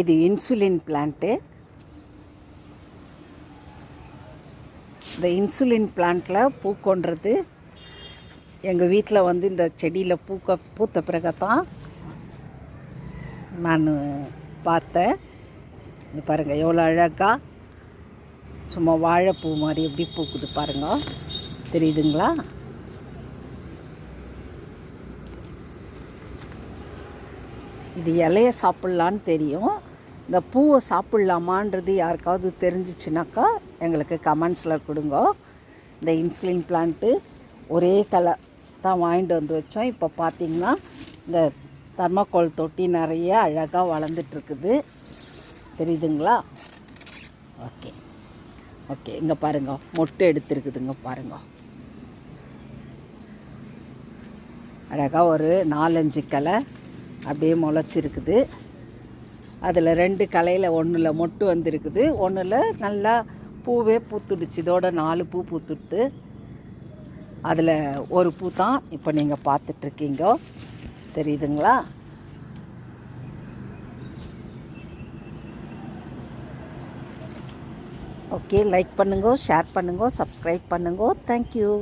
இது insulin plant. இந்த insulin பிளான்ட்டில் பூக்கொன்றது எங்கள் வீட்டில் வந்து இந்த செடியில் பூத்த பிறகு தான் நான் பார்த்தேன். இது பாருங்கள் எவ்வளோ அழகாக சும்மா வாழைப்பூ மாதிரி எப்படி பூக்குது பாருங்க, தெரியுதுங்களா? இது இலைய சாப்பிட்லான்னு தெரியும். இந்த பூவை சாப்பிட்லாமான்றது யாருக்காவது தெரிஞ்சிச்சுனாக்கா எங்களுக்கு கமெண்ட்ஸில் கொடுங்க. இந்த இன்சுலின் பிளான்ட்டு ஒரே கலர் தான் வாங்கிட்டு வந்து வச்சோம். இப்போ பார்த்திங்கன்னா இந்த தர்மாக்கோல் தொட்டி நிறைய அழகாக வளர்ந்துட்டுருக்குது, தெரியுதுங்களா? ஓகே ஓகே, இங்கே பாருங்க மொட்டை எடுத்துருக்குதுங்க பாருங்க. அழகாக ஒரு 4-5 கலை அப்படியே முளைச்சிருக்குது. அதில் 2 கலையில் ஒன்றில் மொட்டு வந்திருக்குது, ஒன்றில் நல்லா பூவே பூத்துடுச்சு. இதோட 4 பூ பூத்துடுது. அதில் ஒரு பூ தான் இப்போ நீங்கள் பார்த்துட்ருக்கீங்க, தெரியுதுங்களா? ஓகே, லைக் பண்ணுங்க, ஷேர் பண்ணுங்க, சப்ஸ்கிரைப் பண்ணுங்க. தேங்க்யூ.